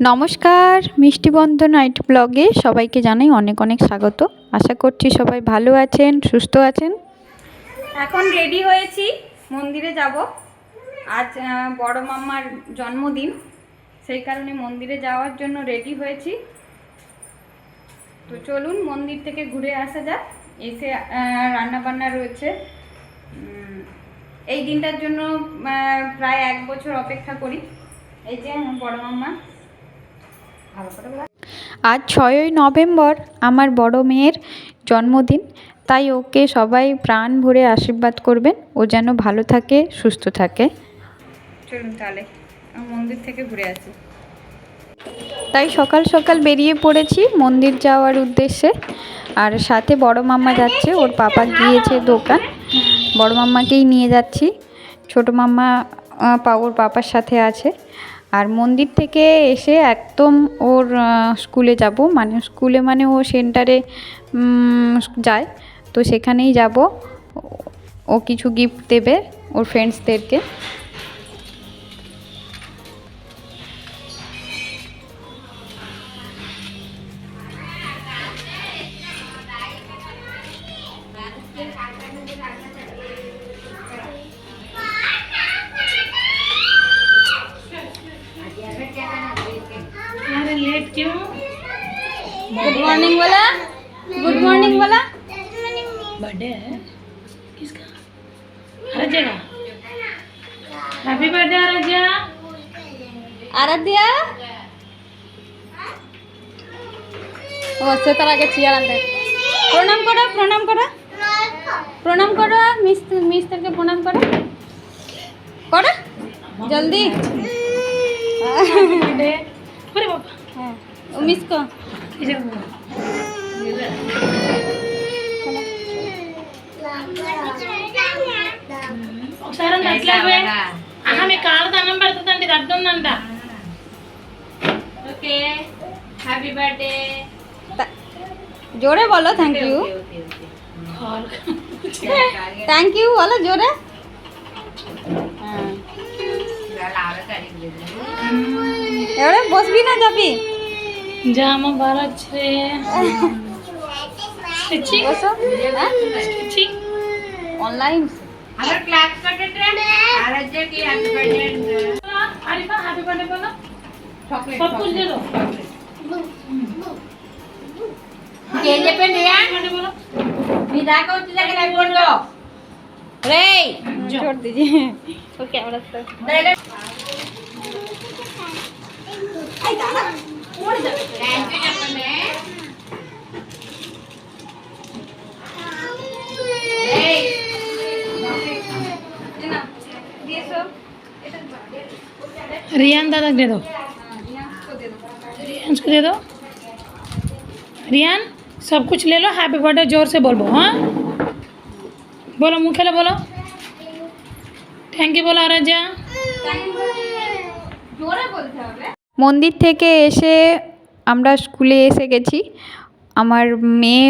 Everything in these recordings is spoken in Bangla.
নমস্কার, মিষ্টিবন্ধ নাইট ব্লগে সবাইকে জানাই অনেক অনেক স্বাগত। আশা করছি সবাই ভালো আছেন, সুস্থ আছেন। এখন রেডি হয়েছি, মন্দিরে যাব। আজ বড় মাম্মার জন্মদিন, সেই কারণে মন্দিরে যাওয়ার জন্য রেডি হয়েছি। তো চলুন মন্দির থেকে ঘুরে আসা যাক। এসে রান্নাবান্না রয়েছে। এই দিনটার জন্য প্রায় 1 বছর অপেক্ষা করি। এই যে বড় মাম্মা। আজ 6ই নভেম্বর আমার বড় মেয়ের জন্মদিন, তাই ওকে সবাই প্রাণ ভরে আশীর্বাদ করবেন, ও যেন ভালো থাকে, সুস্থ থাকে। চলুন তাহলে মন্দির থেকে ঘুরে আসি। তাই সকাল সকাল বেরিয়ে পড়েছি মন্দির যাওয়ার উদ্দেশ্যে। আর সাথে বড় মাম্মা যাচ্ছে, ওর পাপা গিয়েছে দোকান, বড় মাম্মাকেই নিয়ে যাচ্ছি। ছোট মাম্মা ওর পাপার সাথে আছে। আর মন্দির থেকে এসে একদম ওর স্কুলে যাব, মানে স্কুলে মানে ও সেন্টারে যায়, তো সেখানেই যাব। ও কিছু গিফট দেবে ওর ফ্রেন্ডসদেরকে। लेट क्यों? गुड मॉर्निंग बोला, गुड मॉर्निंग बोला। बर्थडे है किसका? आराध्या का। Happy birthday Aradhya. आराध्या ও সে তার আগে চেয়ার আনতে। প্রণাম করো, প্রণাম করো, প্রণাম করো, মিস্টারকে প্রণাম করো, করো জলদি। बर्थडे अरे बाबा হ্যাঁ ও মিস কো। इधर ఒకసారి అట్లాగే ఆహా మీ కాళ్ళ దండం పెడుతుందండి, ఇది అడ్డు ఉందంట. Okay happy birthday. জোরে বলো থ্যাংক ইউ, থ্যাংক ইউ বলো জোরে। এবারে বসবি না যাবি? জামা বাড়াচ্ছে স্টিচিং বসো। স্টিচিং অনলাइन अगर क्लास करते थे आराध्या की happy birthday Arifa happy birthday बोलो, चॉकलेट सब कुछ दे दो. केले पे दिया बर्थडे बोलो. विदा को तुझे के बोल दो रे छोड़ दीजिए वो कैमरा से। आई दादा उड़ जा थैंक यू जपने ए रियान दादा दे दो, रियान को दे दो. रियान सब कुछ ले लो, हैप्पी बर्थडे जोर से बोलो. हाँ बोलो, मुँह खेलो बोलो, थैंक यू बोलो आराध्या. মন্দির থেকে এসে আমরা স্কুলে এসে গেছি। আমার মেয়ে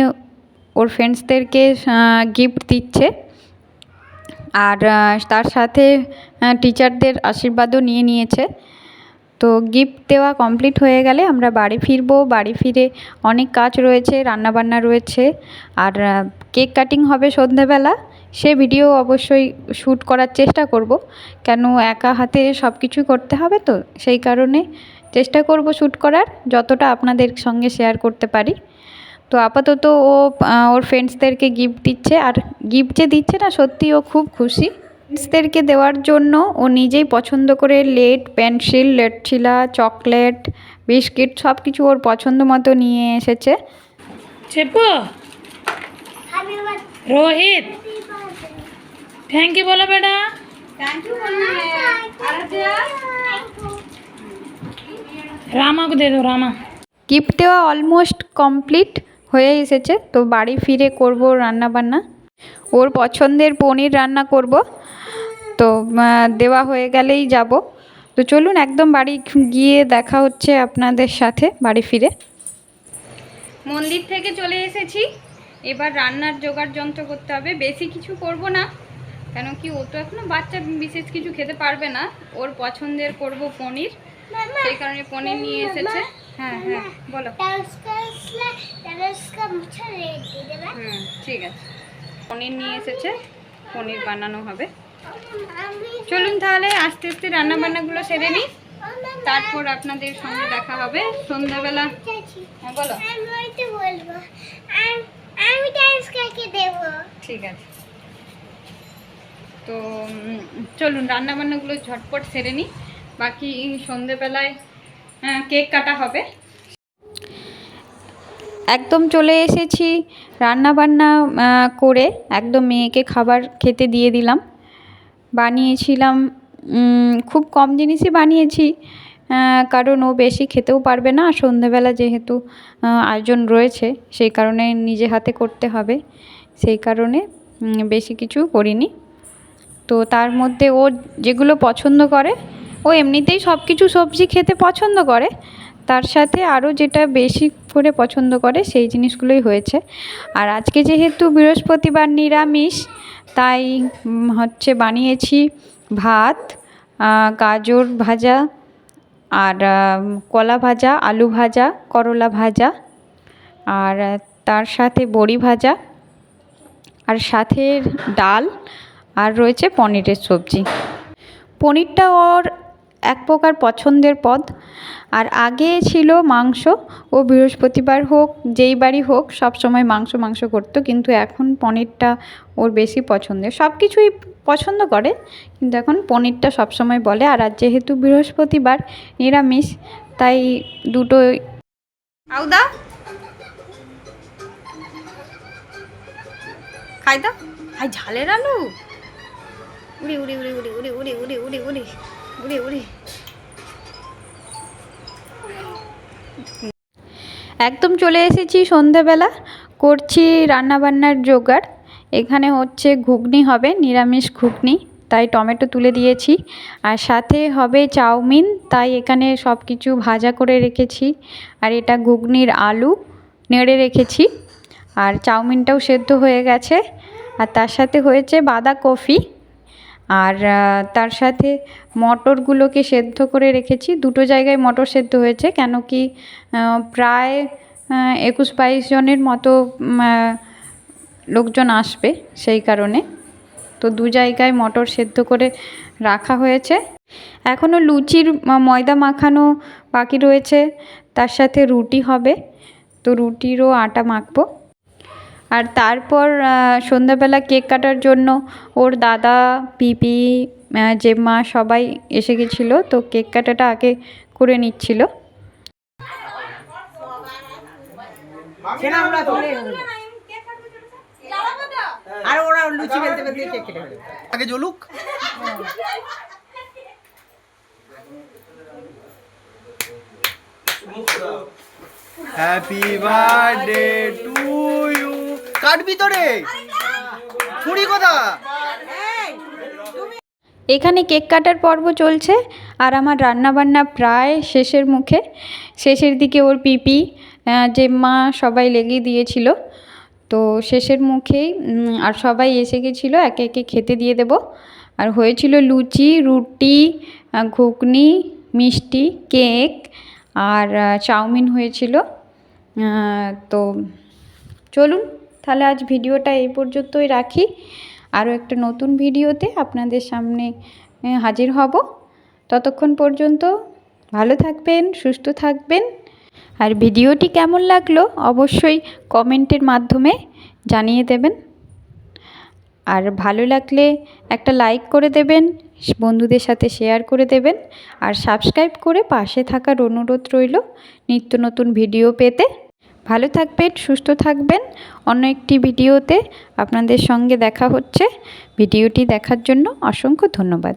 ওর ফ্রেন্ডসদেরকে গিফট দিচ্ছে, আর তার সাথে টিচারদের আশীর্বাদও নিয়ে নিয়েছে। তো গিফট দেওয়া কমপ্লিট হয়ে গেলে আমরা বাড়ি ফিরবো। বাড়ি ফিরে অনেক কাজ রয়েছে, রান্নাবান্না রয়েছে, আর কেক কাটিং হবে সন্ধেবেলা। সে ভিডিও অবশ্যই শ্যুট করার চেষ্টা করব, কেন একা হাতে সব কিছু করতে হবে, তো সেই কারণে চেষ্টা করব শ্যুট করার, যতটা আপনাদের সঙ্গে শেয়ার করতে পারি। তো আপাতত ও ওর ফ্রেন্ডসদেরকে গিফট দিচ্ছে, আর গিফট যে দিচ্ছে না, সত্যি ও খুব খুশি। ফ্রেন্ডসদেরকে দেওয়ার জন্য ও নিজেই পছন্দ করে লেড পেন্সিল, লেড ছিলা, চকলেট, বিস্কিট সব কিছু ওর পছন্দ মতো নিয়ে এসেছে। చెప్పు रोहित थैंक यू बोलो बेटा. थैंक यू बोलना है आराध्या। रामा को दे दो, रामा. গিফট দেওয়া অলমোস্ট কমপ্লিট হয়ে এসেছে। তো বাড়ি ফিরে করব রান্না বান্না, ওর পছন্দের পনির রান্না করব। তো দেওয়া হয়ে গেলেই যাব। তো চলুন একদম বাড়ি গিয়ে দেখা হচ্ছে আপনাদের সাথে বাড়ি ফিরে। মন্দির থেকে চলে এসেছি, এবার রান্নার জোগাড় যন্ত্র করতে হবে। বেশি কিছু করব না, কেন কি ও তো এখনো বাচ্চা, বিশেষ কিছু খেতে পারবে না। ওর পছন্দের করব পনির, সেই কারণে পনির নিয়ে এসেছে। হ্যাঁ হ্যাঁ বলো। ঠিক আছে, পনির নিয়ে এসেছে, পনির বানানো হবে। চলুন তাহলে আস্তে আস্তে রান্না বান্নাগুলো সেরে নিই, তারপর আপনাদের সঙ্গে দেখা হবে সন্ধ্যাবেলা। হ্যাঁ বলো। ঠিক আছে, তো চলুন রান্না বান্নাগুলো ঝটপট সেরে নিই, বাকি সন্ধ্যেবেলায় কেক কাটা হবে। একদম চলে এসেছি রান্না বান্না করে, একদম মেয়েকে খাবার খেতে দিয়ে দিলাম। বানিয়েছিলাম খুব কম জিনিসই বানিয়েছি, কারণ ও বেশি খেতেও পারবে না, সন্ধ্যেবেলা যেহেতু আয়োজন রয়েছে সেই কারণে নিজে হাতে করতে হবে, সেই কারণে বেশি কিছু করিনি। তো তার মধ্যে ও যেগুলো পছন্দ করে, ও এমনিতেই সব কিছু সবজি খেতে পছন্দ করে, তার সাথে আরও যেটা বেশি করে পছন্দ করে সেই জিনিসগুলোই হয়েছে। আর আজকে যেহেতু বৃহস্পতিবার নিরামিষ, তাই হচ্ছে বানিয়েছি ভাত, গাজর ভাজা, আর কলা ভাজা, আলু ভাজা, করলা ভাজা, আর তার সাথে বড়ি ভাজা, আর সাথে ডাল, আর রয়েছে পনিরের সবজি। পনিরটা ওর এক প্রকার পছন্দের পদ। আর আগে ছিল মাংস, ও বৃহস্পতিবার হোক যেই বাড়ি হোক সব সময় মাংস মাংস করতো, কিন্তু এখন পনিরটা ওর বেশি পছন্দের। সব কিছুই পছন্দ করে, কিন্তু এখন পনিরটা সব সময় বলে। আর আজ যেহেতু বৃহস্পতিবার নিরামিষ, তাই দুটোই। আউদা খাই দাও, খাই ঝালের আলু। উড়ি উড়ি উড়ি উড়ি উড়ি উড়ি উড়ি উড়ি উড়ি উড়ি উড়ি। একদম চলে এসেছি সন্ধেবেলা, করছি রান্নাবান্নার জোগাড়। এখানে হচ্ছে ঘুগনি হবে, নিরামিষ ঘুগনি, তাই টমেটো তুলে দিয়েছি। আর সাথে হবে চাউমিন, তাই এখানে সব কিছু ভাজা করে রেখেছি। আর এটা ঘুগনির আলু নেড়ে রেখেছি, আর চাউমিনটাও সেদ্ধ হয়ে গেছে। আর তার সাথে হয়েছে বাঁধাকপি, আর তার সাথে মটরগুলোকে সেদ্ধ করে রেখেছি। দুটো জায়গায় মটর সেদ্ধ হয়েছে, কেন কি প্রায় 21-22 জনের মতো লোকজন আসবে, সেই কারণে তো দু জায়গায় মটর সেদ্ধ করে রাখা হয়েছে। এখনও লুচির ময়দা মাখানো বাকি রয়েছে, তার সাথে রুটি হবে, তো রুটিরও আটা মাখবো। আর তারপর সন্ধ্যাবেলা কেক কাটার জন্য ওর দাদা, পিপি, জেম্মা সবাই এসে গেছিলো, তো কেক কাটাটা আগে করে নিচ্ছিল। আর ওরা লুচি বেলতে বেলতে কেক কেটে ফেলে আগে জ্বলুক। Happy birthday to you. কাটবি তো রে, ছুরি কোথা? এখানে কেক কাটার পর্ব চলছে, আর আমার রান্নাবান্না প্রায় শেষের মুখে। শেষের দিকে ওর পিপি, জেম্মা সবাই লেগে দিয়েছিল, তো শেষের মুখেই আর সবাই এসে গেছিলো, একে একে খেতে দিয়ে দেব। আর হয়েছিল লুচি, রুটি, ঘুগনি, মিষ্টি, কেক, আর চাউমিন হয়েছিল। তো চলুন তাহলে আজ ভিডিওটা এই পর্যন্তই রাখি। আরও একটা নতুন ভিডিওতে আপনাদের সামনে হাজির হব। ততক্ষণ পর্যন্ত ভালো থাকবেন, সুস্থ থাকবেন। আর ভিডিওটি কেমন লাগলো অবশ্যই কমেন্টের মাধ্যমে জানিয়ে দেবেন। আর ভালো লাগলে একটা লাইক করে দেবেন, বন্ধুদের সাথে শেয়ার করে দেবেন, আর সাবস্ক্রাইব করে পাশে থাকার অনুরোধ রইল নিত্য নতুন ভিডিও পেতে। ভালো থাকবেন, সুস্থ থাকবেন। অন্য একটি ভিডিওতে আপনাদের সঙ্গে দেখা হচ্ছে। ভিডিওটি দেখার জন্য অসংখ্য ধন্যবাদ।